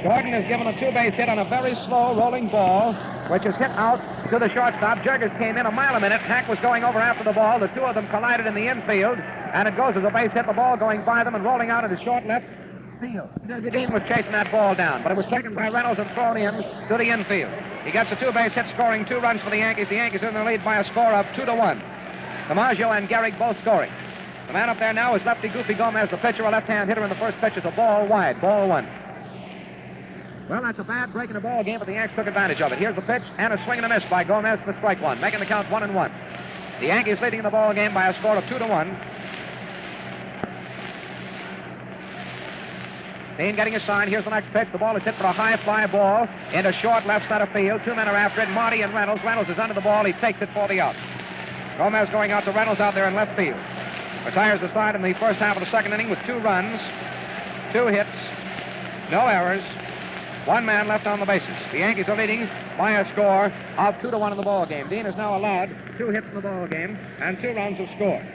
Gordon is given a two-base hit on a very slow rolling ball, which is hit out to the shortstop. Jurgens came in a mile a minute. Hank was going over after the ball. The two of them collided in the infield, and it goes as a base hit. The ball going by them and rolling out into short left field. Dean was chasing that ball down, but it was taken by Reynolds and thrown in to the infield. He gets a two-base hit, scoring 2 runs for the Yankees. The Yankees are in the lead by a score of 2-1. DiMaggio and Gehrig both scoring. The man up there now is lefty Goofy Gomez, the pitcher, a left-hand hitter, and the first pitch is a ball wide, ball 1. Well, that's a bad break in the ball game, but the Yanks took advantage of it. Here's the pitch, and a swing and a miss by Gomez for strike 1, making the count 1-1. The Yankees leading the ball game by a score of 2-1. Dean getting a sign. Here's the next pitch. The ball is hit for a high fly ball into short left center field. 2 men are after it, Marty and Reynolds. Reynolds is under the ball. He takes it for the out. Gomez going out to Reynolds out there in left field. Retires the side in the first half of the second inning with 2 runs, 2 hits, no errors, 1 man left on the bases. The Yankees are leading by a score of 2-1 in the ball game. Dean is now allowed 2 hits in the ball game, and 2 runs have scored.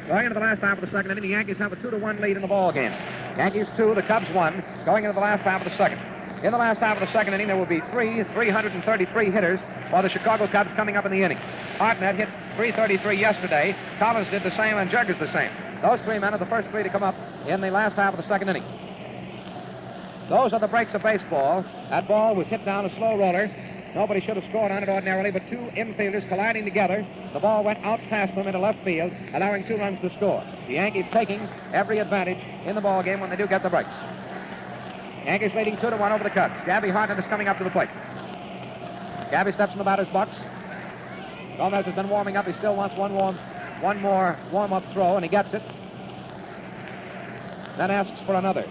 Going into the last half of the second inning, the Yankees have a 2-1 lead in the ball game. Yankees 2, the Cubs 1, going into the last half of the second. In the last half of the second inning, there will be 333 hitters for the Chicago Cubs coming up in the inning. Hartnett hit 333 yesterday. Collins did the same, and Jurgens the same. Those 3 men are the first 3 to come up in the last half of the second inning. Those are the breaks of baseball. That ball was hit down a slow roller. Nobody should have scored on it ordinarily, but 2 infielders colliding together. The ball went out past them into left field, allowing 2 runs to score. The Yankees taking every advantage in the ball game when they do get the breaks. Yankees leading 2-1 over the Cubs. Gabby Hartnett is coming up to the plate. Gabby steps in the batter's box. Gomez has been warming up. He still wants one more warm-up throw, and he gets it. Then asks for another.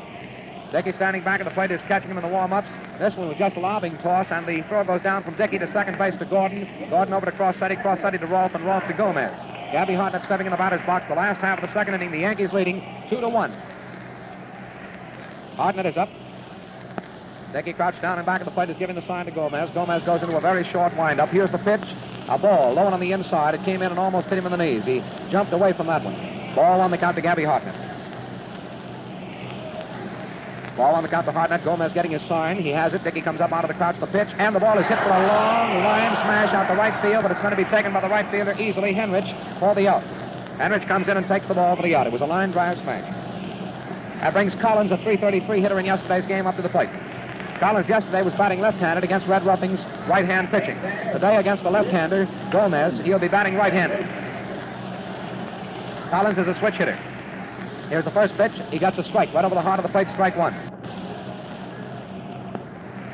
Dickey standing back at the plate is catching him in the warm-ups. This one was just a lobbing toss, and the throw goes down from Dickey to second base to Gordon. Gordon over to Cross-City to Rolfe, and Rolfe to Gomez. Gabby Hartnett stepping in the batter's box. The last half of the second inning, the Yankees leading 2-1. Hartnett is up. Dickey crouched down and back at the plate is giving the sign to Gomez. Gomez goes into a very short windup. Here's the pitch. A ball low on the inside. It came in and almost hit him in the knees. He jumped away from that one. Ball on the count to Gabby Hartnett. Ball on the count to Hartnett. Gomez getting his sign. He has it. Dickey comes up out of the crouch. The pitch, and the ball is hit for a long line smash out to right field, but it's going to be taken by the right fielder easily, Henrich, for the out. Henrich comes in and takes the ball for the out. It was a line drive smash. That brings Collins, a 333 hitter in yesterday's game, up to the plate. Collins yesterday was batting left-handed against Red Ruffing's right-hand pitching. Today against the left-hander, Gomez, he'll be batting right-handed. Collins is a switch hitter. Here's the first pitch. He gets a strike right over the heart of the plate, strike 1.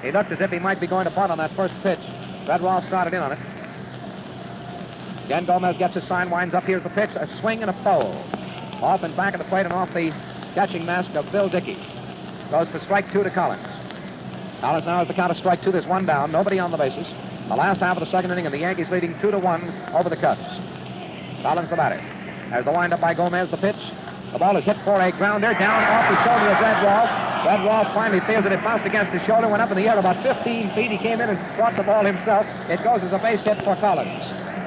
He looked as if he might be going to bunt on that first pitch. Red Rolfe started in on it. Again, Gomez gets his sign, winds up. Here's the pitch, a swing and a foul. Off and back of the plate and off the catching mask of Bill Dickey. Goes for strike 2 to Collins. Collins now has the count of strike 2. There's 1 down, nobody on the bases. The last half of the second inning, and the Yankees leading 2-1 over the Cubs. Collins the batter. There's the windup by Gomez, the pitch. The ball is hit for a grounder down off the shoulder of Red Rolfe. Red Rolfe finally feels it. It bounced against his shoulder, went up in the air about 15 feet. He came in and caught the ball himself. It goes as a base hit for Collins.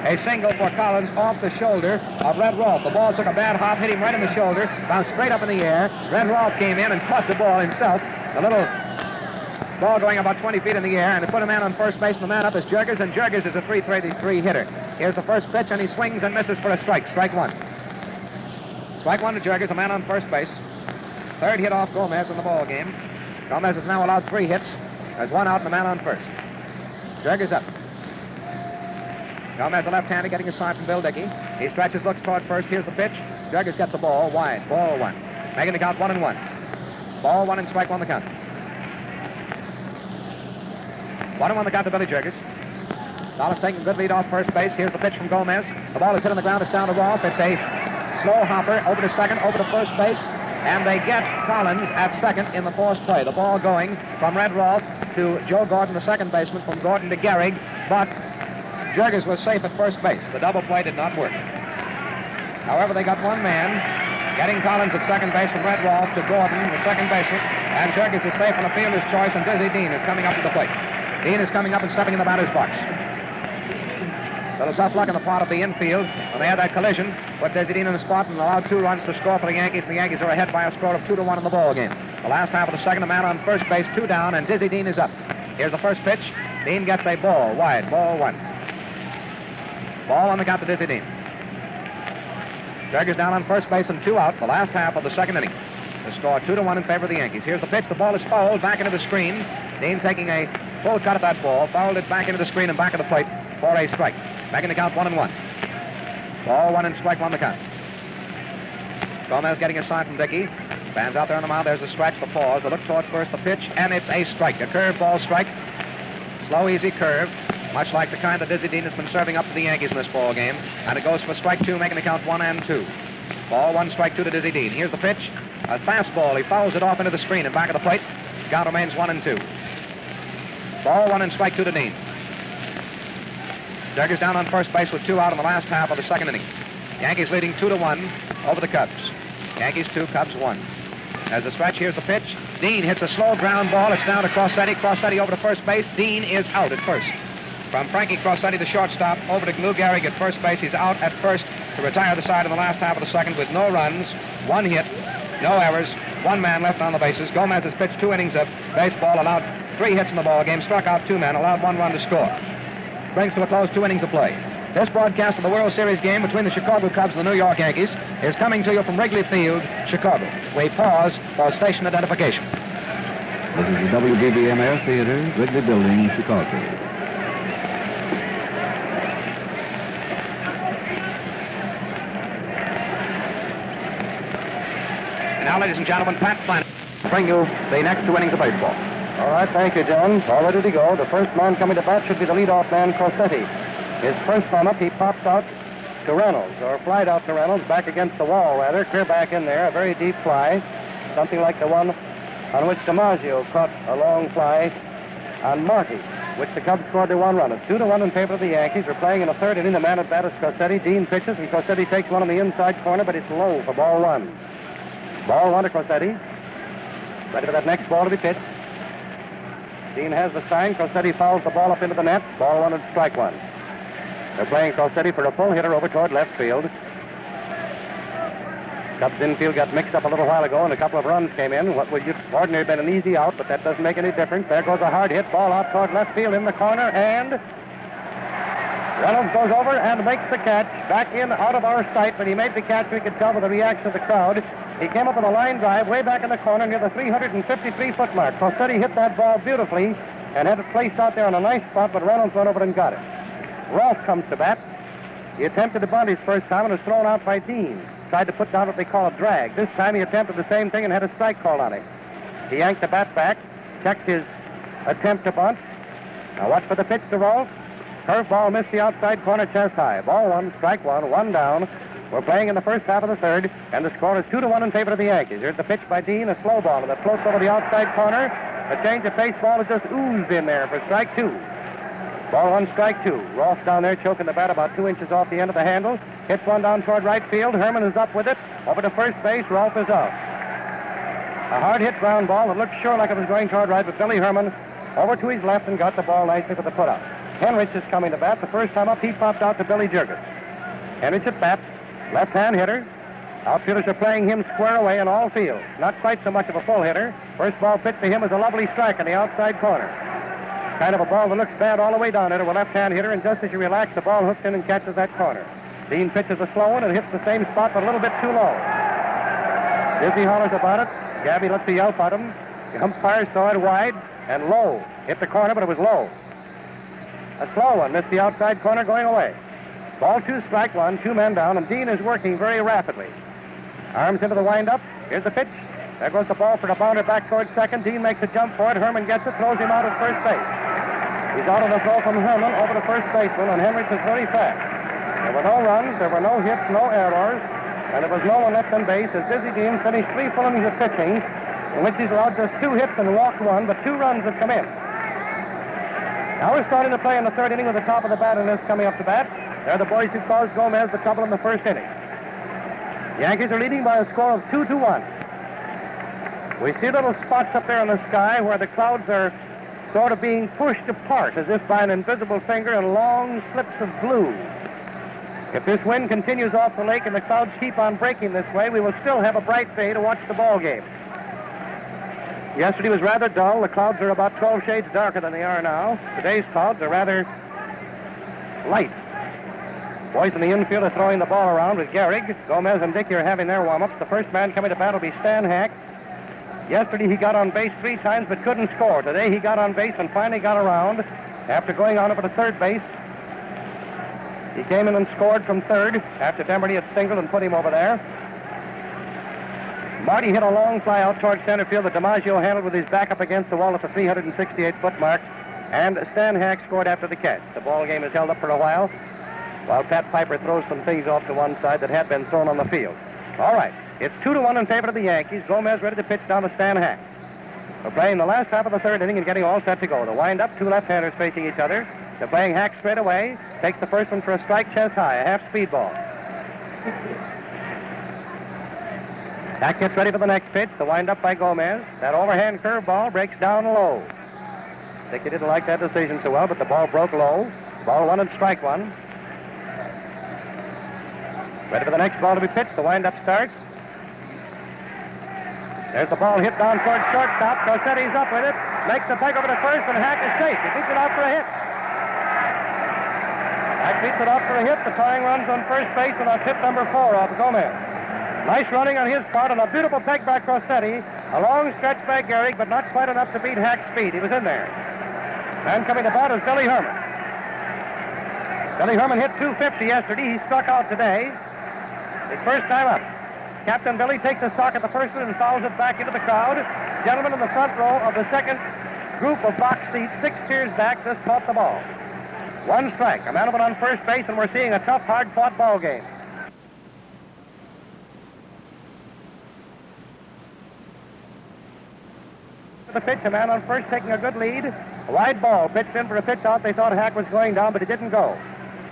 A single for Collins off the shoulder of Red Rolfe. The ball took a bad hop, hit him right in the shoulder, bounced straight up in the air. Red Rolfe came in and caught the ball himself. The little ball going about 20 feet in the air, and it put a man on first base, and the man up is Jurgens, and Jurgens is a 333 hitter. Here's the first pitch, and he swings and misses for a strike. Strike 1. Strike 1 to Jurgens, a man on first base. Third hit off Gomez in the ball game. Gomez is now allowed 3 hits. There's 1 out and a man on first. Jurgens up. Gomez, the left-hander, getting a sign from Bill Dickey. He stretches, looks toward first. Here's the pitch. Jurgens gets the ball wide. Ball 1. Making the count 1-1. Ball 1 and strike 1 the count. 1-1 the count to Billy Jurgens. Collins taking a good lead off first base. Here's the pitch from Gomez. The ball is hit on the ground. It's down to Rolfe. It's a slow hopper over to second, over to first base, and they get Collins at second in the forced play. The ball going from Red Rolfe to Joe Gordon, the second baseman, from Gordon to Gehrig, but Jurgens was safe at first base. The double play did not work. However, they got 1 man getting Collins at second base from Red Rolfe to Gordon, the second baseman, and Jurgens is safe on a fielder's choice, and Dizzy Dean is coming up to the plate. Dean is coming up and stepping in the batter's box. A little tough luck on the part of the infield when they had that collision. Put Dizzy Dean in the spot and allowed 2 runs to score for the Yankees. The Yankees are ahead by a score of 2-1 in the ball game. The last half of the second, a man on first base, 2 down, and Dizzy Dean is up. Here's the first pitch. Dean gets a ball wide, ball 1. Ball on the count to Dizzy Dean. Jurgens down on first base and 2 out. The last half of the second inning. The score 2-1 in favor of the Yankees. Here's the pitch. The ball is fouled back into the screen. Dean taking a full shot at that ball. Fouled it back into the screen and back of the plate for a strike. Back in the count 1-1. Ball 1 and strike 1 the count. Gomez getting a sign from Dickey. Fans out there on the mound. There's a stretch, the pause. The look towards first, the pitch, and it's a strike. A curve ball strike. Slow, easy curve. Much like the kind that Dizzy Dean has been serving up to the Yankees in this ball game. And it goes for strike 2, making the count 1 and 2. Ball 1, strike 2 to Dizzy Dean. Here's the pitch. A fastball. He fouls it off into the screen and back of the plate. Count remains 1 and 2. Ball 1 and strike 2 to Dean. Jurgens down on first base with 2 out in the last half of the second inning. Yankees leading 2-1 over the Cubs. Yankees 2, Cubs 1. As the stretch, here's the pitch. Dean hits a slow ground ball. It's down to Crossetti. Crossetti over to first base. Dean is out at first. From Frankie Crossetti, the shortstop, over to Lou Gehrig at first base. He's out at first to retire the side in the last half of the second with no runs, 1 hit, no errors, 1 man left on the bases. Gomez has pitched 2 innings of baseball, allowed 3 hits in the ball game, struck out 2 men, allowed 1 run to score. Brings to a close 2 innings of play. This broadcast of the World Series game between the Chicago Cubs and the New York Yankees is coming to you from Wrigley Field, Chicago. We pause for station identification. This is the WBBM Theater, Wrigley Building, Chicago. And now, ladies and gentlemen, Pat Flanagan will bring you the next 2 innings of baseball. All right, thank you, Jones. All ready to go. The first man coming to bat should be the leadoff man, Crossetti. His first time up, he pops out to Reynolds, or flied out to Reynolds, back against the wall, rather. Clear back in there, a very deep fly, something like the one on which DiMaggio caught a long fly on Marty, which the Cubs scored their 1 run. It's 2-1 in favor of the Yankees. We're playing in the third inning. The man at bat is Crossetti. Dean pitches, and Crossetti takes one on the inside corner, but it's low for ball 1. Ball 1 to Crossetti. Ready for that next ball to be pitched. Dean has the sign. Crossetti fouls the ball up into the net. Ball 1 and strike 1. They're playing Crossetti for a full hitter over toward left field. Cubs infield got mixed up a little while ago, and a couple of runs came in. What would ordinarily been an easy out, but that doesn't make any difference. There goes a hard hit. Ball out toward left field in the corner, and Reynolds goes over and makes the catch. Back in out of our sight. When he made the catch, we could tell by the reaction of the crowd. He came up with a line drive way back in the corner near the 353-foot mark. Crossetti hit that ball beautifully and had it placed out there on a nice spot, but Reynolds went over and got it. Ross comes to bat. He attempted to bunt his first time and was thrown out by Dean. Tried to put down what they call a drag. This time he attempted the same thing and had a strike called on him. He yanked the bat back, checked his attempt to bunt. Now watch for the pitch to Rolfe. Curveball missed the outside corner, chest high. Ball 1, strike 1, 1 down. We're playing in the first half of the third, and the score is 2-1 in favor of the Yankees. Here's the pitch by Dean, a slow ball that floats over the outside corner. A change of pace ball is just oozed in there for strike 2. Ball 1, strike 2. Ross down there choking the bat about 2 inches off the end of the handle. Hits one down toward right field. Herman is up with it. Over to first base. Rolfe is out. A hard hit ground ball that looked sure like it was going toward right, but Billy Herman over to his left and got the ball nicely for the putout. Henrich is coming to bat. The first time up, he popped out to Billy Jurgens. Henrich at bat. Left-hand hitter. Outfielders are playing him square away in all fields. Not quite so much of a full hitter. First ball pitch to him is a lovely strike in the outside corner. Kind of a ball that looks bad all the way down there to a left-hand hitter, and just as you relax, the ball hooks in and catches that corner. Dean pitches a slow one and hits the same spot, but a little bit too low. Dizzy hollers about it. Gabby lets a yelp at him. The umpire saw it wide and low. Hit the corner, but it was low. A slow one missed the outside corner going away. Ball 2, strike 1, 2 men down, and Dean is working very rapidly. Arms into the windup. Here's the pitch. There goes the ball for the bounder back towards second. Dean makes a jump for it. Herman gets it, throws him out at first base. He's out on the throw from Herman over to first baseman, and Henrich is very fast. There were no runs, there were no hits, no errors, and there was no one left on base as Dizzy Dean finished 3 full innings of pitching, in which he's allowed just 2 hits and walked 1, but 2 runs have come in. Now we're starting to play in the third inning with the top of the bat and this coming up to bat. They're the boys who caused Gomez the trouble in the first inning. The Yankees are leading by a score of 2-1. We see little spots up there in the sky where the clouds are sort of being pushed apart as if by an invisible finger in long slips of blue. If this wind continues off the lake and the clouds keep on breaking this way, we will still have a bright day to watch the ball game. Yesterday was rather dull. The clouds are about 12 shades darker than they are now. Today's clouds are rather light. Boys in the infield are throwing the ball around with Gehrig. Gomez and Dickey are having their warm-ups. The first man coming to bat will be Stan Hack. Yesterday he got on base 3 times but couldn't score. Today he got on base and finally got around. After going on over to third base, he came in and scored from third after Demerty had singled and put him over there. Marty hit a long fly out towards center field that DiMaggio handled with his back up against the wall at the 368-foot mark. And Stan Hack scored after the catch. The ball game is held up for a while Pat Piper throws some things off to one side that had been thrown on the field. All right, it's 2-1 in favor of the Yankees. Gomez ready to pitch down to Stan Hack. We're playing the last half of the third inning and getting all set to go. The wind-up, 2 left-handers facing each other. They're playing Hack straight away. Takes the first one for a strike chest high, a half-speed ball. Hack gets ready for the next pitch. The wind-up by Gomez. That overhand curveball breaks down low. Dickey didn't like that decision so well, but the ball broke low. Ball 1 and strike 1. Ready for the next ball to be pitched. The wind-up starts. There's the ball hit down towards shortstop. Cossetti's up with it. Makes the peg over to first, and Hack is safe. He beats it out for a hit. Hack beats it out for a hit. The tying runs on first base, and that's hit number 4 off Gomez. Nice running on his part, and a beautiful peg by Cossetti. A long stretch by Gehrig, but not quite enough to beat Hack's speed. He was in there. Man coming to bat is Billy Herman. Billy Herman hit .250 yesterday. He struck out today. His first time up. Captain Billy takes a stock at the first one and fouls it back into the crowd. Gentlemen in the front row of the second group of box seats, 6 tiers back, just caught the ball. 1 strike. A man on first base, and we're seeing a tough, hard-fought ball game. The pitch, a man on first taking a good lead. A wide ball pitched in for a pitch out. They thought Hack was going down, but he didn't go.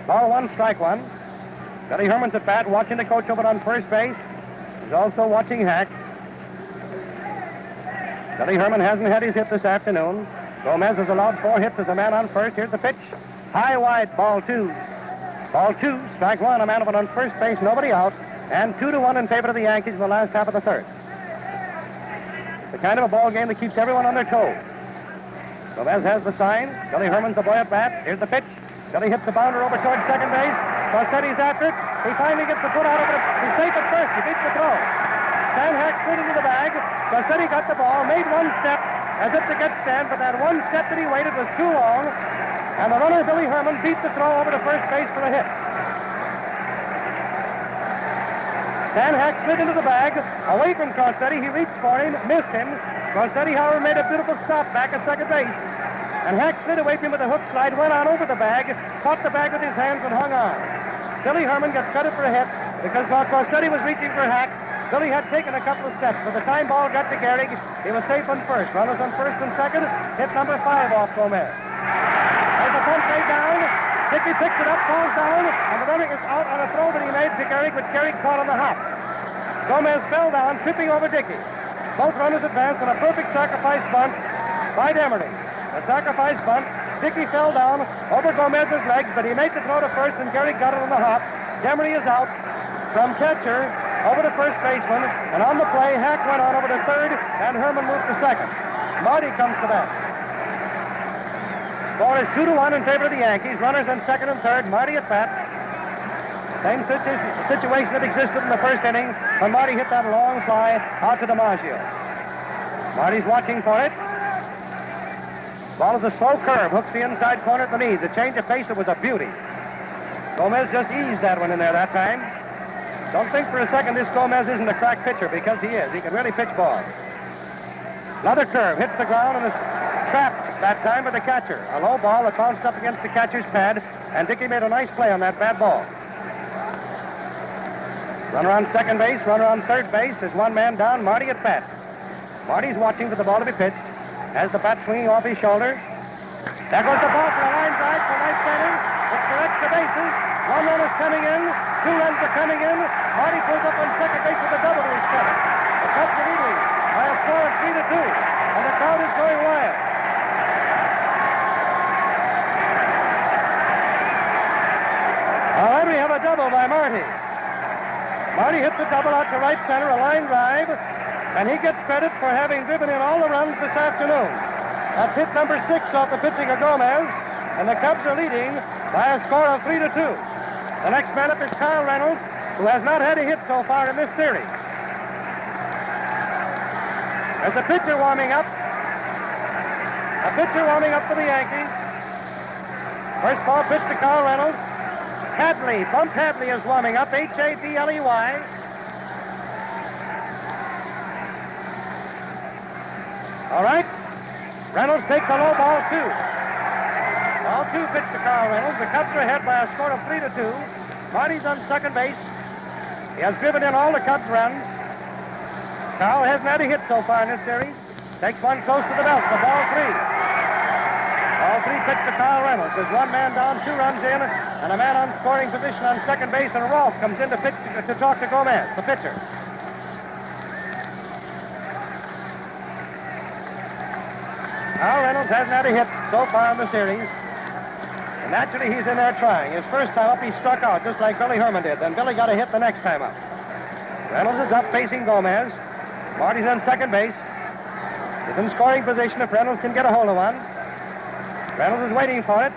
Ball 1, strike 1. Billy Herman's at bat, watching the coach over on first base. He's also watching Hack. Billy Herman hasn't had his hit this afternoon. Gomez has allowed 4 hits as a man on first. Here's the pitch. High, wide, ball 2. Ball 2, strike 1, a man on first base, nobody out. And 2-1 in favor of the Yankees in the last half of the third. The kind of a ball game that keeps everyone on their toes. Gomez has the sign. Billy Herman's the boy at bat. Here's the pitch. Billy hits the bounder over towards second base. Cossetti's after it. He finally gets the foot out of it. He's safe at first. He beats the throw. Stan Hack slid into the bag. Cossetti got the ball, made 1 step as if to get Stan, but that 1 step that he waited was too long. And the runner, Billy Herman, beat the throw over to first base for a hit. Stan Hack slid into the bag, away from Cossetti. He reached for him, missed him. Cossetti, however, made a beautiful stop back at second base. And Hack slid away from him with a hook slide, went on over the bag, caught the bag with his hands and hung on. Billy Herman gets credit for a hit because while Cossetti was reaching for Hack, Billy had taken a couple of steps. By the time ball got to Gehrig, he was safe on first. Runners on first and second, hit number 5 off Gomez. There's a bunt way down. Dickey picks it up, falls down, and the runner is out on a throw that he made to Gehrig, but Gehrig caught on the hop. Gomez fell down, tripping over Dickey. Both runners advanced on a perfect sacrifice bunt by Demerty. A sacrifice bunt. Dickey fell down over Gomez's legs, but he made the throw to first, and Gehrig got it on the hop. Demerty is out from catcher over to first baseman, and on the play, Hack went on over to third, and Herman moved to second. Marty comes to bat. Score is 2-1 in favor of the Yankees. Runners in second and third. Marty at bat. Same situation that existed in the first inning when Marty hit that long fly out to DiMaggio. Marty's watching for it. Ball is a slow curve, hooks the inside corner at the knees. The change of pace, it was a beauty. Gomez just eased that one in there that time. Don't think for a second this Gomez isn't a crack pitcher, because he is. He can really pitch balls. Another curve, hits the ground and is trapped that time by the catcher. A low ball that bounced up against the catcher's pad, and Dickey made a nice play on that bad ball. Runner on second base, runner on third base. There's 1 man down, Marty at bat. Marty's watching for the ball to be pitched. Has the bat swinging off his shoulder. There goes the ball for a line drive for right center. It corrects the bases. 1 run is coming in. 2 runs are coming in. Marty pulls up on second base with a double to his credit. The Cubs are leading by a score of 3-2, and the crowd is going wild. All right, we have a double by Marty. Marty hits the double out to right center, a line drive. And he gets credit for having driven in all the runs this afternoon. That's hit number 6 off the pitching of Gomez, and the Cubs are leading by a score of 3-2. The next man up is Kyle Reynolds, who has not had a hit so far in this series. There's a pitcher warming up. A pitcher warming up for the Yankees. First ball pitch to Kyle Reynolds. Hadley, Bump Hadley is warming up, Hadley. All right. Reynolds takes a low ball, 2. Ball 2 pitch to Kyle Reynolds. The Cubs are ahead by a score of 3-2. Marty's on second base. He has driven in all the Cubs' runs. Kyle hasn't had a hit so far in this series. Takes one close to the belt for ball 3. Ball 3 pitch to Kyle Reynolds. There's one man down, 2 runs in, and a man on scoring position on second base, and Rolfe comes in to talk to Gomez, the pitcher. Kyle Reynolds hasn't had a hit so far in the series. And naturally, he's in there trying. His first time up, he struck out, just like Billy Herman did. Then Billy got a hit the next time up. Reynolds is up facing Gomez. Marty's on second base. He's in scoring position if Reynolds can get a hold of one. Reynolds is waiting for it.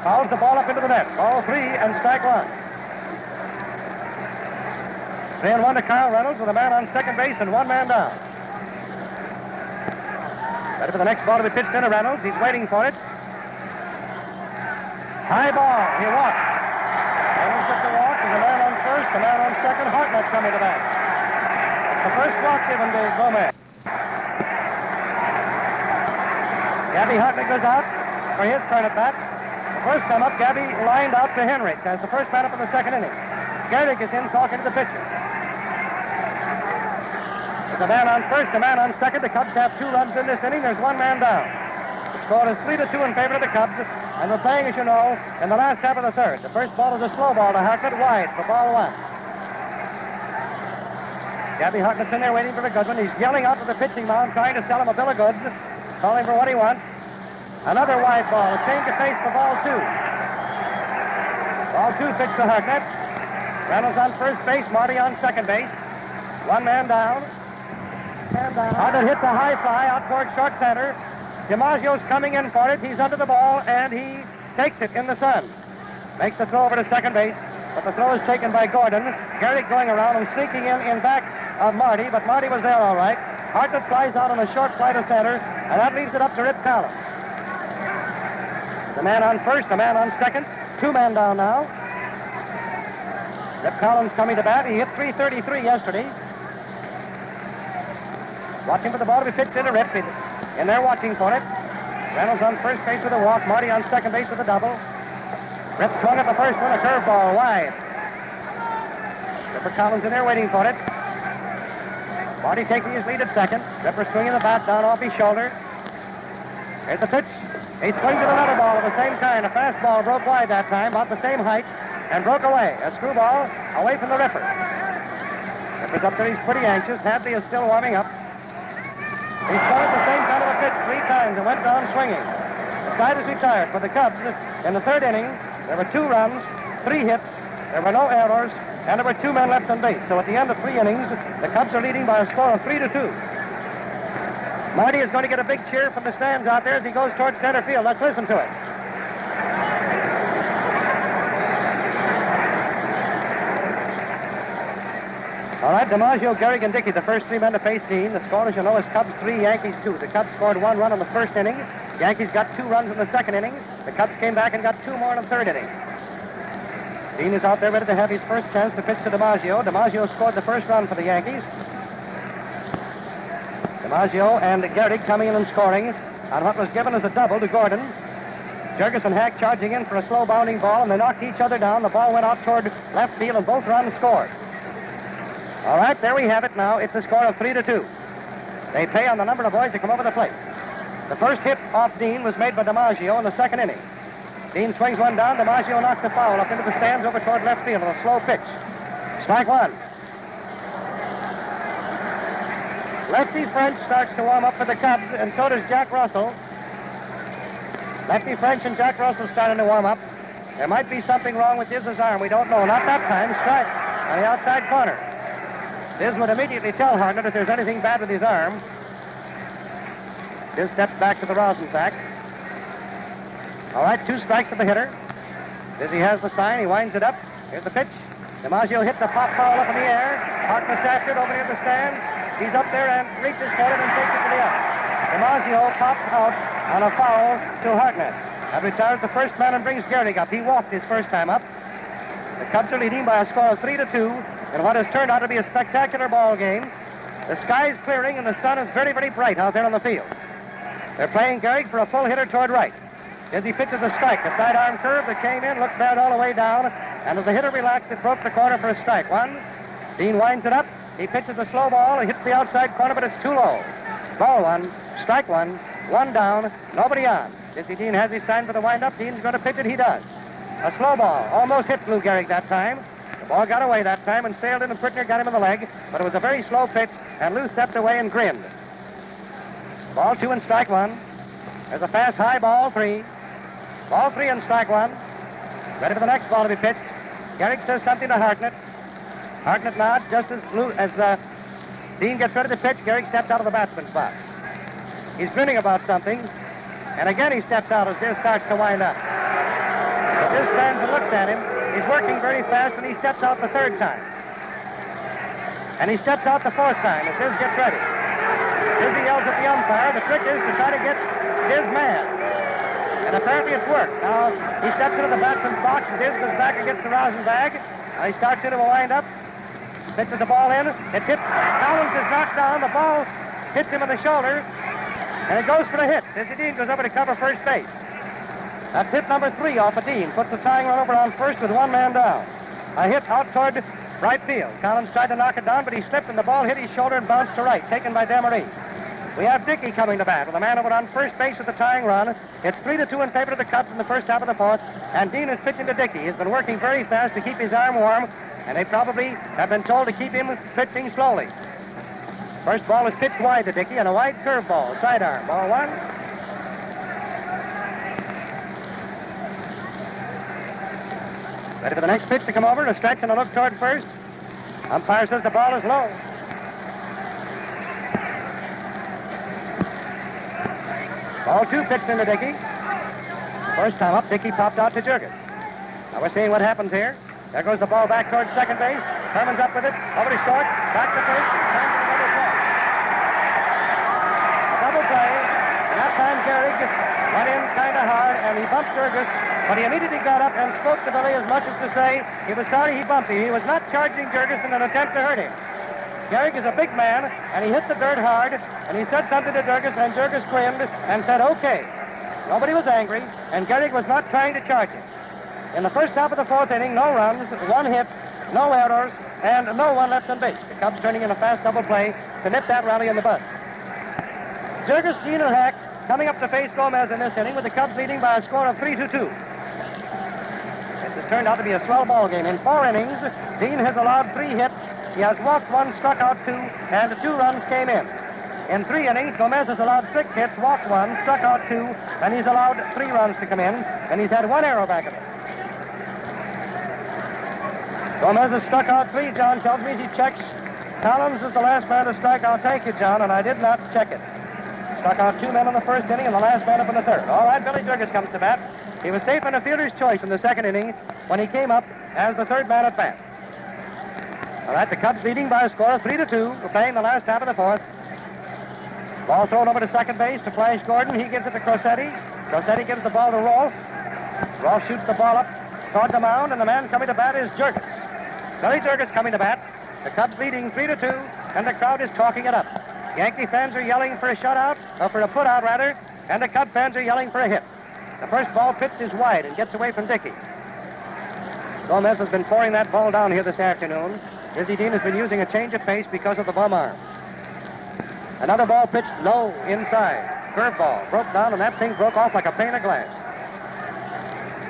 Fouls the ball up into the net. Ball 3 and strike 1. 3-1 to Kyle Reynolds with a man on second base and one man down. Ready for the next ball to be pitched into Reynolds. He's waiting for it. High ball. He walks. Reynolds gets the walk. There's a man on first, a man on second. Hartnett coming to bat. That's the first walk given to Gomez. Gabby Hartnett goes out for his turn at bat. The first time up, Gabby lined out to Henrich as the first man up in the second inning. Gehrig is in talking to the pitcher. There's a man on first, a man on second. The Cubs have 2 runs in this inning. There's one man down. The score is 3-2 in favor of the Cubs, and we're playing, as you know, in the last half of the third. The first ball is a slow ball to Hartnett, wide for ball 1. Gabby Hartnett's in there waiting for the good one. He's yelling out to the pitching mound, trying to sell him a bill of goods, calling for what he wants. Another wide ball, a change of pace for ball 2. Ball 2 pitch to Hartnett. Reynolds on first base, Marty on second base. One man down. Hartnett hits a high fly out toward short center. DiMaggio's coming in for it. He's under the ball, and he takes it in the sun. Makes the throw over to second base, but the throw is taken by Gordon. Gehrig going around and sneaking in back of Marty, but Marty was there all right. Hartnett flies out on a short fly to center, and that leaves it up to Rip Collins. The man on first, the man on second. 2 men down now. Rip Collins coming to bat. He hit .333 yesterday. Watching for the ball to be pitched into Rip. In there watching for it. Reynolds on first base with a walk. Marty on second base with a double. Rip swung at the first one, a curveball wide. Ripper Collins in there waiting for it. Marty taking his lead at second. Ripper swinging the bat down off his shoulder. Here's the pitch. He swings at another ball of the same kind. A fastball broke wide that time, about the same height, and broke away. A screwball away from the Ripper. Ripper's up there. He's pretty anxious. Hadley is still warming up. He swung at the same kind of a pitch 3 times and went down swinging. The side is retired for the Cubs. In the third inning, there were 2 runs, 3 hits, there were no errors, and there were 2 men left on base. So at the end of 3 innings, the Cubs are leading by a score of 3-2. Marty is going to get a big cheer from the stands out there as he goes towards center field. Let's listen to it. All right, DiMaggio, Gehrig, and Dickey, the first 3 men to face Dean. The score, as you know, is Cubs 3, Yankees 2. The Cubs scored 1 run in the first inning. The Yankees got 2 runs in the second inning. The Cubs came back and got 2 more in the third inning. Dean is out there ready to have his first chance to pitch to DiMaggio. DiMaggio scored the first run for the Yankees. DiMaggio and Gehrig coming in and scoring on what was given as a double to Gordon. Jurgis and Hack charging in for a slow bounding ball, and they knocked each other down. The ball went out toward left field, and both runs scored. All right, there we have it now. It's a score of 3-2. They pay on the number of boys to come over the plate. The first hit off Dean was made by DiMaggio in the second inning. Dean swings one down. DiMaggio knocks the foul up into the stands over toward left field on a slow pitch. Strike 1. Lefty French starts to warm up for the Cubs, and so does Jack Russell. Lefty French and Jack Russell starting to warm up. There might be something wrong with Iz's arm. We don't know. Not that time. Strike on the outside corner. This would immediately tell Hartnett if there's anything bad with his arm. This steps back to the rosin sack. All right, 2 strikes to the hitter. Dizzy has the sign. He winds it up. Here's the pitch. DiMaggio hits a pop foul up in the air. Hartnett's after it over near the stands. He's up there and reaches for it and takes it to the out. DiMaggio pops out on a foul to Hartnett. That retires the first man and brings Gehrig up. He walked his first time up. The Cubs are leading by a score of 3-2 in what has turned out to be a spectacular ball game. The sky is clearing and the sun is very, very bright out there on the field. They're playing Gehrig for a full hitter toward right. As he pitches a strike, a sidearm curve that came in, looked bad all the way down, and as the hitter relaxed, it broke the corner for a strike. 1. Dean winds it up. He pitches a slow ball. He hits the outside corner, but it's too low. Ball 1, strike 1, 1 down, nobody on. Dizzy Dean has his sign for the windup. Dean's going to pitch it. He does. A slow ball. Almost hit Lou Gehrig that time. The ball got away that time and sailed in, and Prittner got him in the leg, but it was a very slow pitch, and Lou stepped away and grinned. Ball 2 and strike 1. There's a fast high ball 3. Ball 3 and strike 1. Ready for the next ball to be pitched. Gehrig says something to Hartnett. Hartnett nods just as Dean gets ready to pitch. Gehrig steps out of the batsman's box. He's grinning about something, and again he steps out as Diz starts to wind up. Diz stands and looks at him. He's working very fast, and he steps out the 3rd time. And he steps out the 4th time as Diz gets ready. Dizzy yells at the umpire. The trick is to try to get Diz mad. And apparently it's worked. Now, he steps into the batsman's box, and Diz goes back against the rosin bag. Now he starts into a wind-up. Pitches the ball in. It hits. Collins is knocked down. The ball hits him on the shoulder, and it goes for the hit. Dizzy Dean goes over to cover first base. That's hit number 3 off of Dean. Puts the tying run over on first with 1 man down. A hit out toward right field. Collins tried to knock it down, but he slipped, and the ball hit his shoulder and bounced to right, taken by Demaree. We have Dickey coming to bat with a man over on first base with the tying run. It's 3-2 in favor of the Cubs in the first half of the 4th, and Dean is pitching to Dickey. He's been working very fast to keep his arm warm, and they probably have been told to keep him pitching slowly. First ball is pitched wide to Dickey, and a wide curveball, sidearm. Ball 1. Ready for the next pitch to come over, a stretch and a look toward first. Umpire says the ball is low. Ball 2 pitched into Dickey. First time up, Dickey popped out to Jurgens. Now we're seeing what happens here. There goes the ball back towards second base. Herman's up with it, over to short, back to first, time for the double play. A double play, and that time Gehrig went in kind of hard, and he bumped Jurgens, but he immediately got up and spoke to Billy as much as to say he was sorry he bumped him. He was not charging Jurgens in an attempt to hurt him. Gehrig is a big man, and he hit the dirt hard, and he said something to Jurgens, and Jurgens grinned and said, okay. Nobody was angry, and Gehrig was not trying to charge him. In the first half of the 4th inning, no runs, 1 hit, no errors, and no one left on base. The Cubs turning in a fast double play to nip that rally in the bud. Jurgens, Dean, and Hack coming up to face Gomez in this inning with the Cubs leading by a score of 3-2. This has turned out to be a swell ball game. In 4 innings, Dean has allowed 3 hits. He has walked 1, struck out 2, and 2 runs came in. In 3 innings, Gomez has allowed 6 hits, walked 1, struck out 2, and he's allowed 3 runs to come in, and he's had 1 error back of it. Gomez has struck out 3, John tells me. He checks. Collins is the last man to strike out. Thank you, John, and I did not check it. Struck out 2 men in the 1st inning, and the last man up in the 3rd. All right, Billy Jurgens comes to bat. He was safe in a fielder's choice in the 2nd inning when he came up as the 3rd man at bat. All right, the Cubs leading by a score of 3-2. We're playing the last half of the 4th. Ball thrown over to second base to Flash Gordon. He gives it to Crosetti. Crosetti gives the ball to Rolfe. Rolfe shoots the ball up toward the mound, and the man coming to bat is Jurgens. Billy Jurgens coming to bat. The Cubs leading 3-2, and the crowd is talking it up. Yankee fans are yelling for a shutout, or for a putout rather, and the Cub fans are yelling for a hit. The first ball pitched is wide and gets away from Dickey. Gomez has been pouring that ball down here this afternoon. Dizzy Dean has been using a change of pace because of the bum arm. Another ball pitched low inside. Curveball broke down, and that thing broke off like a pane of glass.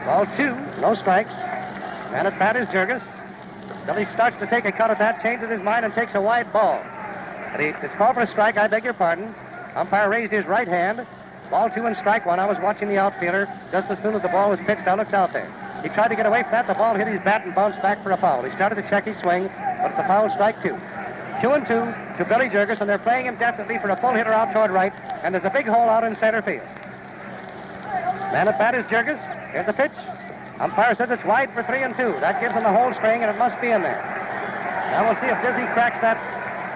Ball 2, no strikes. Man at bat is Jurgens. Billy starts to take a cut at that, changes his mind, and takes a wide ball. But it's called for a strike, I beg your pardon. Umpire raised his right hand. Ball 2 and strike 1. I was watching the outfielder. Just as soon as the ball was pitched, I looked out there. He tried to get away from that. The ball hit his bat and bounced back for a foul. He started to check his swing, but it's a foul, strike 2. 2-2 to Billy Jurgis, and they're playing him definitely for a full hitter out toward right, and there's a big hole out in center field. Man at bat is Jurgis. Here's the pitch. Umpire says it's wide for 3-2. That gives him the whole string, and it must be in there. Now we'll see if Dizzy cracks that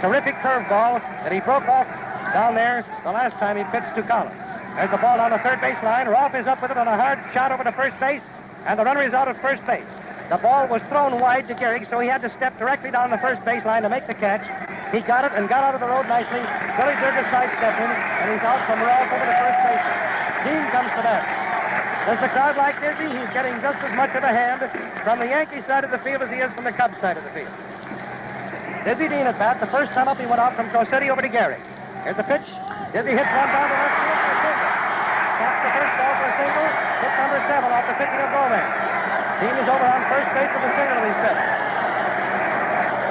terrific curveball that he broke off down there the last time he pitched to Collins. There's the ball on the third base line. Rolfe is up with it on a hard shot over to first base, and the runner is out at first base. The ball was thrown wide to Gehrig, so he had to step directly down the first base line to make the catch. He got it and got out of the road nicely. Billy Jurgis sidestepped him, and he's out from Rolfe over to first base. Dean comes to bat. Does the crowd like Dizzy? He's getting just as much of a hand from the Yankee side of the field as he is from the Cubs side of the field. Dizzy Dean at bat. The first time up, he went out from Crosetti over to Gehrig. Here's the pitch. Dizzy hits one down the left field for a single. Stops the first ball for a single. Hit number 7 off the pitching of Gomez. Dean is over on first base with a single, he said.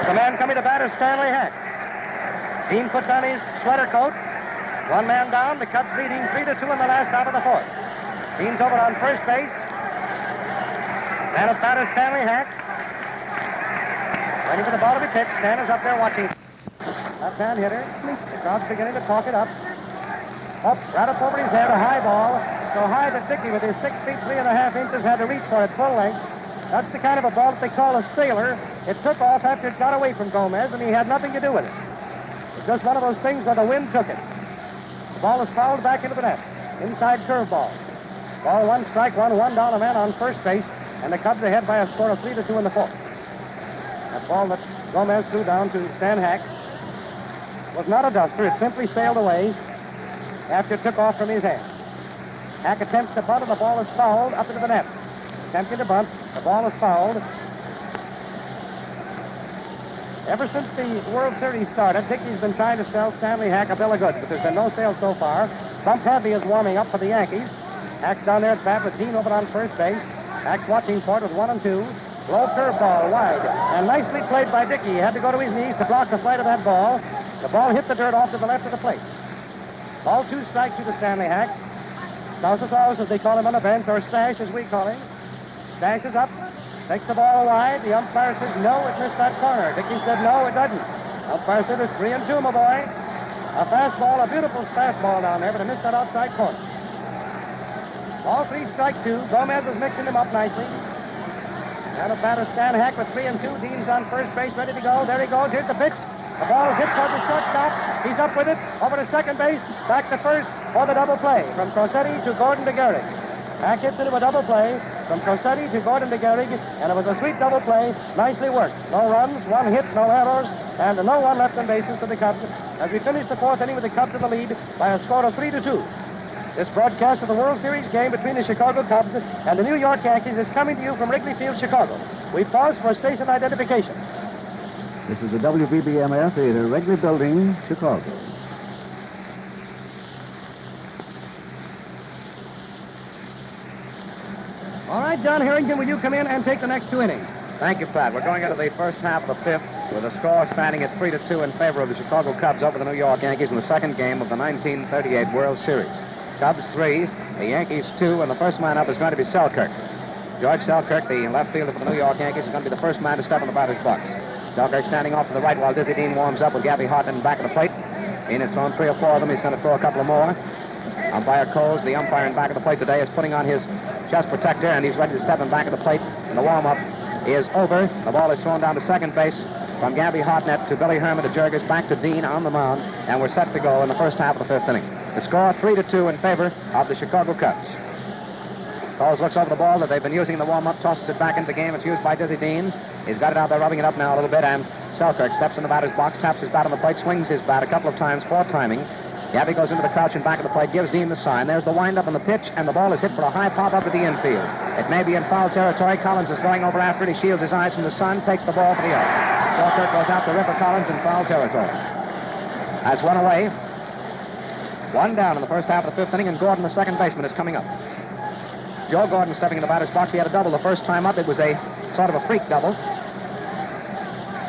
The man coming to bat is Stanley Hack. Dean puts on his sweater coat. One man down. The Cubs leading 3-2 in the last out of the fourth. Dean's over on first base. Man at bat is Stanley Hack. Waiting for the ball to be pitched. Stan is up there watching. Left-hand hitter. The crowd's beginning to talk it up. Up, right up over his head, a high ball. So high that Dickey, with his 6 feet 3.5 inches, had to reach for it full length. That's the kind of a ball that they call a sailor. It took off after it got away from Gomez, and he had nothing to do with it. It's just one of those things where the wind took it. The ball was fouled back into the net. Inside curveball. Ball 1, strike 1, 1 down, a man on first base, and the Cubs ahead by a score of 3-2 in the fourth. That ball that Gomez threw down to Stan Hack was not a duster. It simply sailed away after it took off from his hand. Hack attempts to bunt, and the ball is fouled up into the net. Attempting to bunt, the ball is fouled. Ever since the World Series started, Dickey's been trying to sell Stanley Hack a bill of goods, but there's been no sale so far. Bump Hadley is warming up for the Yankees. Hack's down there at bat with Dean over on first base. Hack's watching for it with 1 and 2. Low curveball, wide, and nicely played by Dickey. He had to go to his knees to block the flight of that ball. The ball hit the dirt off to the left of the plate. Ball 2 strikes to the Stanley Hack. Sausasaurus, as they call him on the bench, or Stash, as we call him. Stash is up, takes the ball wide. The umpire says, no, it missed that corner. Dickey said, no, it doesn't. Umpire said, it's 3 and 2, my boy. A fastball, a beautiful fastball down there, but it missed that outside corner. Ball 3, strike 2. Gomez is mixing him up nicely. And a batter, Stan Hack with 3 and 2. Dean's on first base, ready to go. There he goes. Here's the pitch. The ball is hit toward the shortstop. He's up with it. Over to second base. Back to first for the double play. From Crosetti to Gordon to Gehrig. Hack hits into a double play. From Crosetti to Gordon to Gehrig. And it was a sweet double play. Nicely worked. No runs, 1 hit, no errors, and no one left on bases for the Cubs as we finish the fourth inning with the Cubs in the lead by a score of 3-2. This broadcast of the World Series game between the Chicago Cubs and the New York Yankees is coming to you from Wrigley Field, Chicago. We pause for station identification. This is the WBBM Air Theater, Wrigley Building, Chicago. All right, John Harrington, will you come in and take the next 2 innings? Thank you, Pat. We're going into the first half of the fifth with a score standing at 3-2 in favor of the Chicago Cubs over the New York Yankees in the second game of the 1938 World Series. Cubs 3, the Yankees 2, and the first man up is going to be Selkirk. George Selkirk, the left fielder for the New York Yankees, is going to be the first man to step on the batter's box. Selkirk standing off to the right while Dizzy Dean warms up with Gabby Hartman back of the plate. Dean has thrown 3 or 4 of them. He's going to throw a couple of more. Umpire Coles, the umpire in back of the plate today, is putting on his chest protector, and he's ready to step in back of the plate. And the warm-up is over. The ball is thrown down to second base from Gabby Hartnett to Billy Herman to Jurgis, back to Dean on the mound, and we're set to go in the first half of the fifth inning. The score 3-2 in favor of the Chicago Cubs. Coles looks over the ball that they've been using in the warm-up, tosses it back into the game. It's used by Dizzy Dean. He's got it out there, rubbing it up now a little bit, and Selkirk steps in the batter's box, taps his bat on the plate, swings his bat a couple of times for timing. Gabby goes into the crouch and back of the plate, gives Dean the sign. There's the wind-up and the pitch, and the ball is hit for a high pop up at the infield. It may be in foul territory. Collins is going over after it. He shields his eyes from the sun, takes the ball for the out. Selkirk goes out to Ripper Collins in foul territory. That's 1 away. 1 down in the first half of the fifth inning, and Gordon, the second baseman, is coming up. Joe Gordon stepping in the batter's box. He had a double the first time up. It was a sort of a freak double.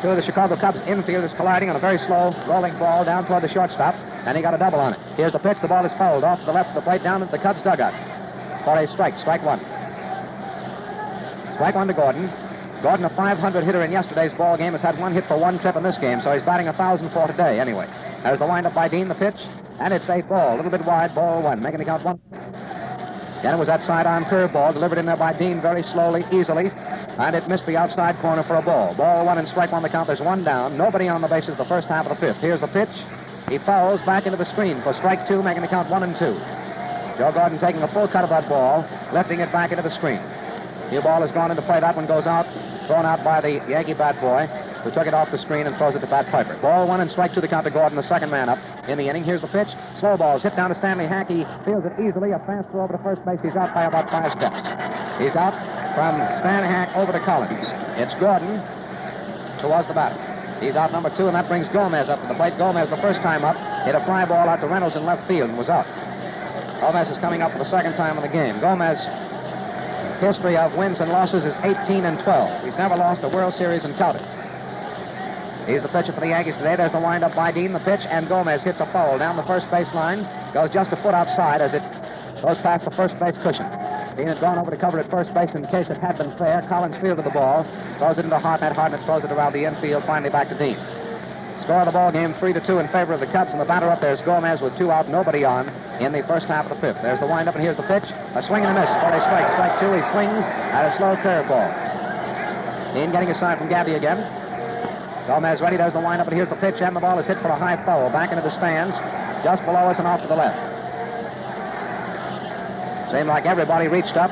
2 of the Chicago Cubs infielders colliding on a very slow rolling ball down toward the shortstop, and he got a double on it. Here's the pitch. The ball is fouled off to the left of the plate down at the Cubs dugout for a strike. Strike 1. Strike 1 to Gordon. Gordon, a .500 hitter in yesterday's ball game, has had one hit for one trip in this game, so he's batting 1,004 today anyway. There's the windup by Dean, the pitch, and it's a ball, a little bit wide, ball one, making the count 1. Again, it was that sidearm curveball delivered in there by Dean very slowly, easily, and it missed the outside corner for a ball. Ball one and strike one the count. There's one down. Nobody on the bases the first half of the fifth. Here's the pitch. He fouls back into the screen for strike two, making the count 1 and 2. Joe Gordon taking a full cut of that ball, lifting it back into the screen. New ball has gone into play. That one goes out, thrown out by the Yankee bat boy, who took it off the screen and throws it to Bat Piper. Ball one and strike two the count to Gordon, the second man up in the inning. Here's the pitch. Slow balls hit down to Stanley Hack. He fields it easily. A fast throw over to first base. He's out by about 5 steps. He's out from Stan Hack over to Collins. It's Gordon towards the batter. He's out number 2, and that brings Gomez up to the plate. Gomez, the first time up, hit a fly ball out to Reynolds in left field and was out. Gomez is coming up for the second time in the game. Gomez, history of wins and losses is 18 and 12. He's never lost a World Series and counted. He's the pitcher for the Yankees today. There's the windup by Dean, the pitch, and Gomez hits a foul down the first base line. Goes just a foot outside as it goes past the first base cushion. Dean had gone over to cover at first base in case it had been fair. Collins fielded the ball, throws it into Hartnett. Hartnett throws it around the infield, finally back to Dean. Score of the ball game 3-2 in favor of the Cubs, and the batter up there is Gomez with 2 out, nobody on in the first half of the fifth. There's the windup, and here's the pitch. A swing and a miss for a strike. Strike 2. He swings at a slow curveball. Dean getting a sign from Gabby again. Gomez ready. There's the windup, and here's the pitch, and the ball is hit for a high foul back into the stands, just below us and off to the left. Seemed like everybody reached up.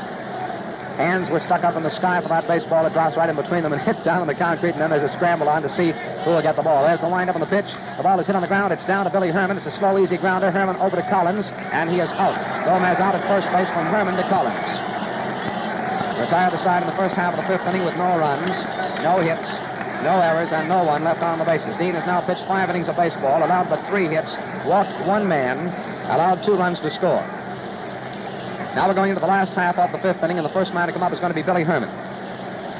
Hands were stuck up in the sky for that baseball. It drops right in between them and hits down on the concrete, and then there's a scramble on to see who will get the ball. There's the windup on the pitch. The ball is hit on the ground. It's down to Billy Herman. It's a slow, easy grounder. Herman over to Collins, and he is out. Gomez out at first base from Herman to Collins. Retired the side in the first half of the fifth inning with no runs, no hits, no errors, and no one left on the bases. Dean has now pitched 5 innings of baseball, allowed but 3 hits, walked 1 man, allowed 2 runs to score. Now we're going into the last half of the fifth inning, and the first man to come up is going to be Billy Herman.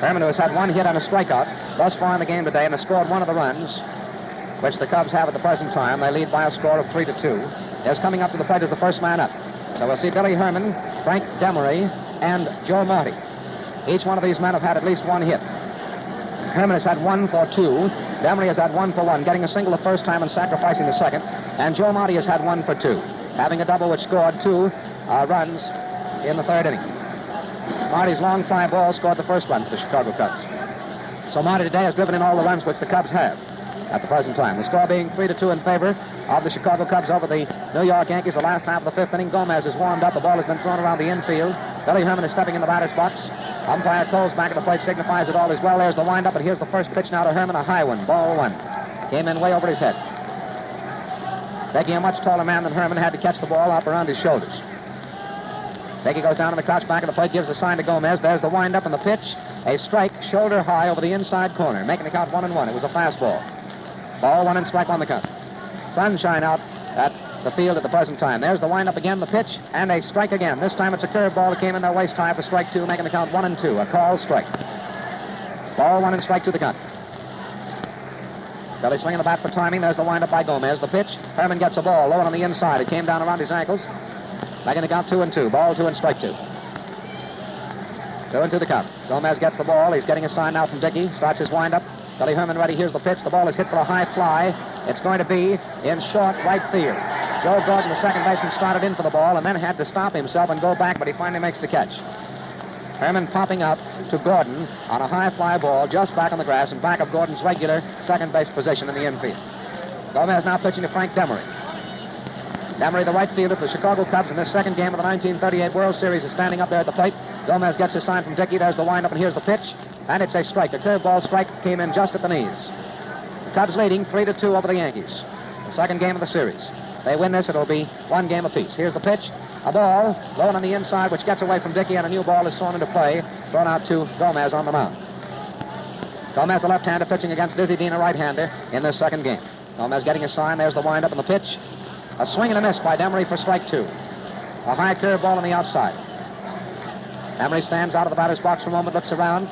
Herman, who has had 1 hit and a strikeout thus far in the game today, and has scored 1 of the runs, which the Cubs have at the present time. They lead by a score of 3-2. Is coming up to the plate as the first man up. So we'll see Billy Herman, Frank Demery, and Joe Marty. Each one of these men have had at least 1 hit. Herman has had 1 for 2. Demery has had 1 for 1, getting a single the first time and sacrificing the second. And Joe Marty has had 1 for 2, having a double which scored 2 runs in the third inning. Marty's long fly ball scored the first run for the Chicago Cubs. So Marty today has driven in all the runs which the Cubs have at the present time. The score being 3-2 in favor of the Chicago Cubs over the New York Yankees. The last half of the fifth inning, Gomez is warmed up. The ball has been thrown around the infield. Billy Herman is stepping in the batter's box. Umpire Cole's back at the plate signifies that all is well. There's the windup, and here's the first pitch now to Herman, a high one, ball 1. Came in way over his head. Becky, a much taller man than Herman, had to catch the ball up around his shoulders. Becky goes down on the crouch back of the plate, gives a sign to Gomez. There's the windup and the pitch. A strike, shoulder high over the inside corner, making the count 1-1. It was a fastball. Ball 1 and strike on the count. Sunshine out at the field at the present time. There's the windup again, the pitch, and a strike again. This time it's a curveball that came in their waist high for strike 2, making the count 1-2. A called strike. Ball 1 and strike to the count. Billy swinging the bat for timing. There's the windup by Gomez. The pitch. Herman gets a ball low on the inside. It came down around his ankles. Making the count 2-2. Ball 2 and strike 2. 2-2 the count. Gomez gets the ball. He's getting a sign now from Dickey. Starts his windup. Billy Herman ready. Here's the pitch. The ball is hit for a high fly. It's going to be in short right field. Joe Gordon, the second baseman, started in for the ball and then had to stop himself and go back, but he finally makes the catch. Herman popping up to Gordon on a high fly ball just back on the grass and back of Gordon's regular second base position in the infield. Gomez now pitching to Frank Demery. Demery, the right fielder for the Chicago Cubs in this second game of the 1938 World Series, is standing up there at the plate. Gomez gets his sign from Dickey. There's the windup, and here's the pitch. And it's a strike. A curveball strike came in just at the knees. The Cubs leading 3-2 over the Yankees. The second game of the series. They win this, it'll be 1 game apiece. Here's the pitch. A ball low on the inside, which gets away from Dickey, and a new ball is thrown into play, thrown out to Gomez on the mound. Gomez, the left-hander, pitching against Dizzy Dean, a right-hander, in this second game. Gomez getting a sign. There's the windup and the pitch. A swing and a miss by Demery for strike 2. A high curve ball on the outside. Demery stands out of the batter's box for a moment, looks around.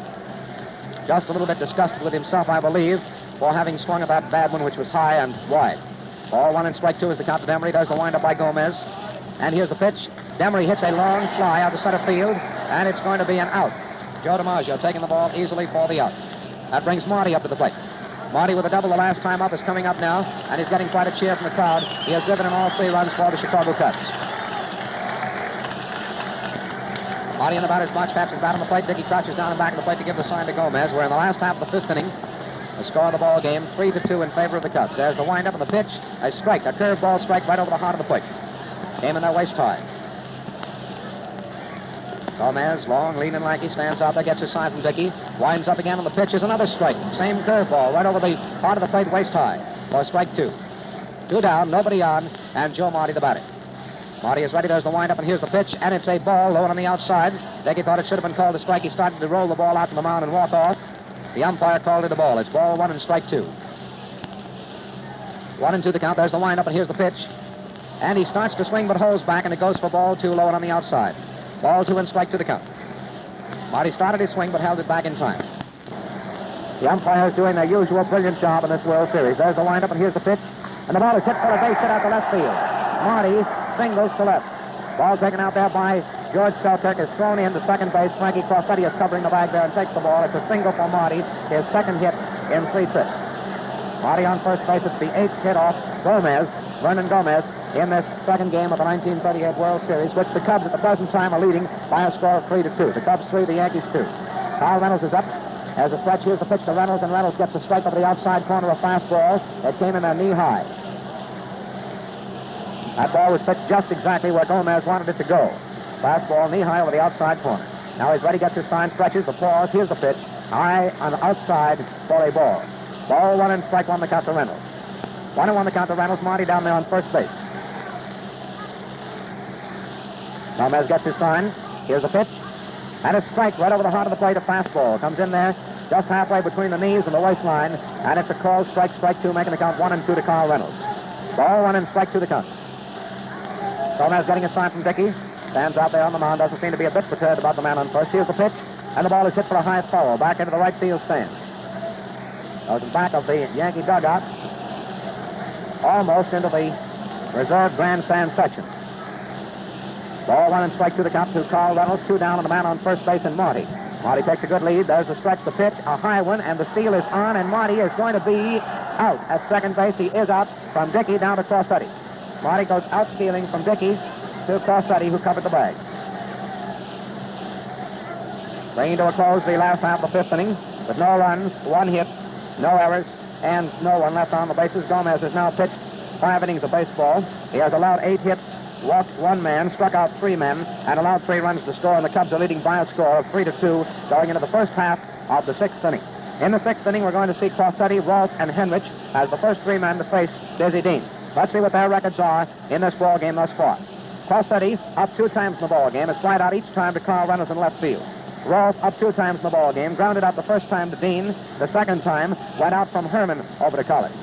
Just a little bit disgusted with himself, I believe, for having swung at that bad one, which was high and wide. Ball 1 and strike 2 is the count to Demery. There's the windup by Gomez. And here's the pitch. Demery hits a long fly out to center field, and it's going to be an out. Joe DiMaggio taking the ball easily for the out. That brings Marty up to the plate. Marty with a double the last time up is coming up now, and he's getting quite a cheer from the crowd. He has driven in all 3 runs for the Chicago Cubs. Marty in the batter's box taps his bat on the plate. Dickey crouches down and back of the plate to give the sign to Gomez. We're in the last half of the 5th inning. The score of the ball game, 3-2 in favor of the Cubs. There's the windup and the pitch. A strike, a curveball strike right over the heart of the plate. Came in their waist high. Gomez, long, lean and lanky, stands out there, gets his sign from Dickey. Winds up again on the pitch. Is another strike. Same curveball right over the heart of the plate, waist high. For strike 2. 2 down, nobody on, and Joe Marty the batter. Marty is ready. There's the windup, and here's the pitch, and it's a ball low on the outside. Dickey thought it should have been called a strike. He started to roll the ball out to the mound and walk off. The umpire called it a ball. It's ball 1 and strike 2. 1-2 the count. There's the windup, and here's the pitch. And he starts to swing, but holds back, and it goes for ball 2 low and on the outside. Ball 2 and strike 2 the count. Marty started his swing, but held it back in time. The umpires doing their usual brilliant job in this World Series. There's the windup, and here's the pitch. And the ball is hit for a base hit out to left field. Marty singles to left. Ball taken out there by George Selkirk is thrown in to second base. Frankie Crossetti is covering the bag there and takes the ball. It's a single for Marty, his second hit in 3 trips. Marty on first base. It's the 8th hit off Gomez, Vernon Gomez, in this second game of the 1938 World Series, which the Cubs at the present time are leading by a score of 3-2. The Cubs 3, the Yankees 2. Kyle Reynolds is up. As a stretch, here's the pitch to Reynolds, and Reynolds gets a strike over the outside corner, a fastball that came in there knee-high. That ball was pitched just exactly where Gomez wanted it to go. Fastball knee-high over the outside corner. Now he's ready, gets his sign, stretches, applause. Here's the pitch. High on the outside for a ball. Ball 1 and strike 1 the count to Reynolds. 1-1 the count to Reynolds. Marty down there on first base. Gomez gets his sign. Here's the pitch. And a strike right over the heart of the plate. A fastball comes in there just halfway between the knees and the waistline. And it's a called strike, strike 2, making the count 1-2 to Carl Reynolds. Ball 1 and strike 2 the count. Gomez getting a sign from Dickey. Stands out there on the mound. Doesn't seem to be a bit perturbed about the man on first. Here's the pitch. And the ball is hit for a high foul. Back into the right field stand. Goes back of the Yankee dugout. Almost into the reserve grandstand section. Ball 1 and strike 2 the count to Carl Reynolds. 2 down on the man on first base and Marty. Marty takes a good lead. There's the stretch, the pitch, a high one, and the steal is on, and Marty is going to be out at second base. He is out from Dickey down to Crossetti. Marty goes out stealing from Dickey to Crossetti, who covered the bag. Bringing to a close the last half of the 5th inning with no runs, 1 hit, no errors, and no one left on the bases. Gomez has now pitched 5 innings of baseball. He has allowed 8 hits, walked 1 man, struck out 3 men, and allowed 3 runs to score, and the Cubs are leading by a score of 3-2 going into the first half of the 6th inning. In the 6th inning, we're going to see Crossetti, Rolfe, and Henrich as the first 3 men to face Dizzy Dean. Let's see what their records are in this ball game thus far. Crossetti up 2 times in the ball game. It's flied out each time to Carl Reynolds in left field. Rolfe up 2 times in the ball game. Grounded out the first time to Dean. The second time went out from Herman over to Collins.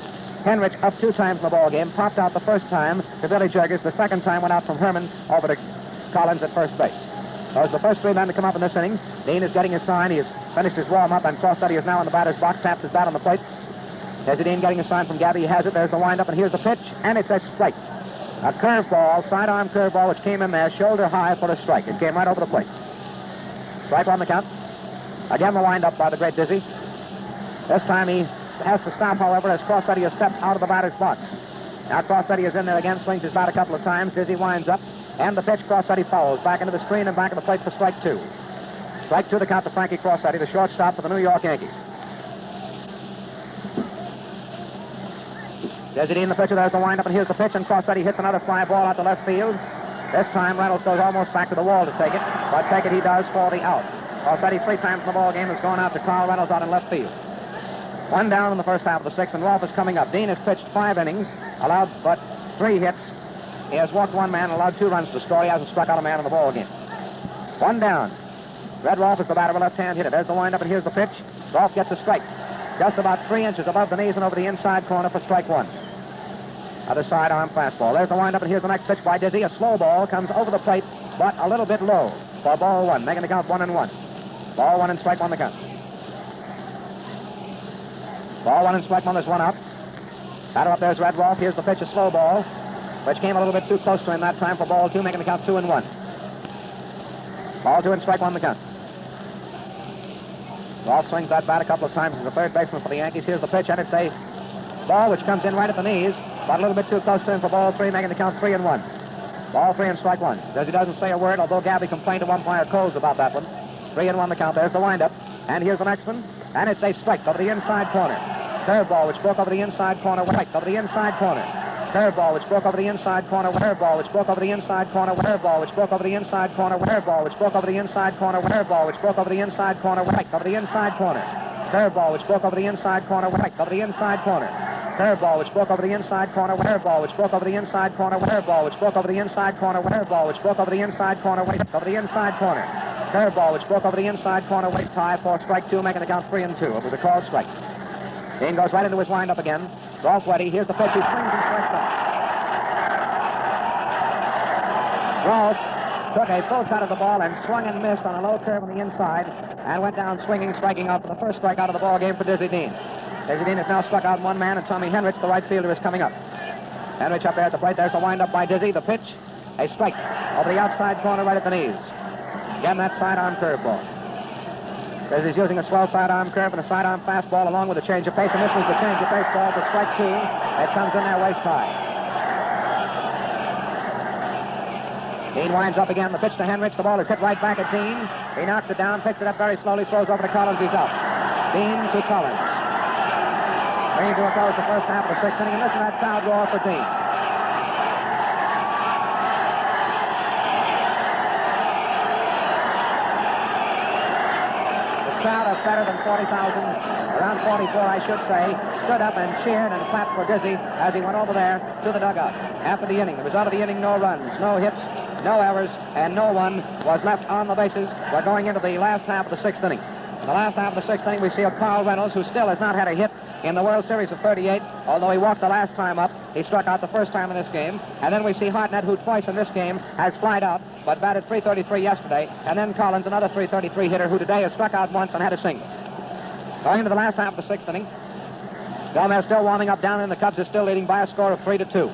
Henrich up 2 times in the ball game. Popped out the first time to Billy Jurgis. The second time went out from Herman over to Collins at first base. Those are the first 3 men to come up in this inning. Dean is getting his sign. He has finished his warm-up, and Crossetti is now in the batter's box. Taps his bat on the plate. There's Dean getting a sign from Gabby. He has it. There's the windup, and here's the pitch, and it's a strike. A curveball, sidearm curveball, which came in there shoulder high for a strike. It came right over the plate. Strike on the count. Again, the windup by the great Dizzy. This time he has to stop, however, as Crossetti has stepped out of the batter's box. Now Crossetti is in there again, swings his bat a couple of times. Dizzy winds up, and the pitch Crossetti fouls. Back into the screen and back of the plate for strike 2. Strike 2 the count to Frankie Crossetti, the shortstop for the New York Yankees. Dizzy in the pitcher, there's the windup, and here's the pitch, and Crossetti hits another fly ball out to left field. This time Reynolds goes almost back to the wall to take it, but take it he does for the out. Crossetti 3 times in the ball game has gone out to Carl Reynolds out in left field. 1 down in the first half of the 6th, and Rolfe is coming up. Dean has pitched 5 innings, allowed but 3 hits. He has walked 1 man, allowed 2 runs to score. He hasn't struck out a man in the ball game. 1 down. Red Rolfe is the batter, a left-hand hitter. There's the windup, and here's the pitch. Rolfe gets a strike. Just about 3 inches above the knees and over the inside corner for strike 1. Other sidearm fastball. There's the windup, and here's the next pitch by Dizzy. A slow ball comes over the plate, but a little bit low for ball 1, making the count 1-1. Ball 1 and strike 1 the count. Ball 1 and strike 1, there's 1 out. Batter up there's Red Rolfe. Here's the pitch, a slow ball, which came a little bit too close to him that time for ball 2, making the count 2-1. Ball 2 and strike 1 the count. Rolfe swings that bat a couple of times as the third baseman for the Yankees. Here's the pitch, and it's a ball which comes in right at the knees, but a little bit too close to him for ball 3, making the count 3-1. Ball 3 and strike 1. Desi doesn't say a word, although Gabby complained to umpire Coles about that one. 3-1 the count. There's the windup. And here's the next one. And it's a strike over the inside corner. Curveball which broke over the inside corner. Right over the inside corner. Curveball which broke over the inside corner. Curveball which broke over the inside corner. Curveball which broke over the inside corner. Curveball which broke over the inside corner. Curveball which broke over the inside corner. Right over the inside corner. Curveball which broke over the inside corner. Right over the inside corner. Curveball which broke over the inside corner. Curveball which broke over the inside corner. Curveball which broke over the inside corner. Curveball which broke over the inside corner. Right over the inside corner. Curveball which broke over the inside corner. Wait, tie for strike 2, making the count 3-2. It was a called strike. Dean goes right into his windup again. Rolfe ready. Here's the pitch. He swings and strikes out. Rolfe took a full cut of the ball and swung and missed on a low curve on the inside and went down swinging, striking out for the first strikeout of the ball game for Dizzy Dean. Dizzy Dean has now struck out one man, and Tommy Henrich, the right fielder, is coming up. Henrich up there at the plate. There's the windup by Dizzy. The pitch, a strike over the outside corner right at the knees. Again, that sidearm curveball. Dizzy's using a swell sidearm curve and a sidearm fastball along with a change of pace, and this was the change of pace ball for strike 2. It comes in there waist high. Dean winds up again. The pitch to Henrich. The ball is hit right back at Dean. He knocks it down, picks it up very slowly, throws over to Collins. He's out. Dean to Collins. 3 to a close the first half of the 6th inning, and listen to that sound roar for Dean. Crowd of better than 40,000, around 44 I should say, stood up and cheered and clapped for Dizzy as he went over there to the dugout. After the inning, the result of the inning, no runs, no hits, no errors, and no one was left on the bases. We're going into the last half of the 6th inning. In the last half of the 6th inning, we see a Carl Reynolds, who still has not had a hit in the World Series of 38, although he walked the last time up. He struck out the first time in this game. And then we see Hartnett, who twice in this game has flied out, but batted .333 yesterday. And then Collins, another .333 hitter, who today has struck out once and had a single. Going into the last half of the 6th inning, Gomez still warming up down in. The Cubs are still leading by a score of 3-2.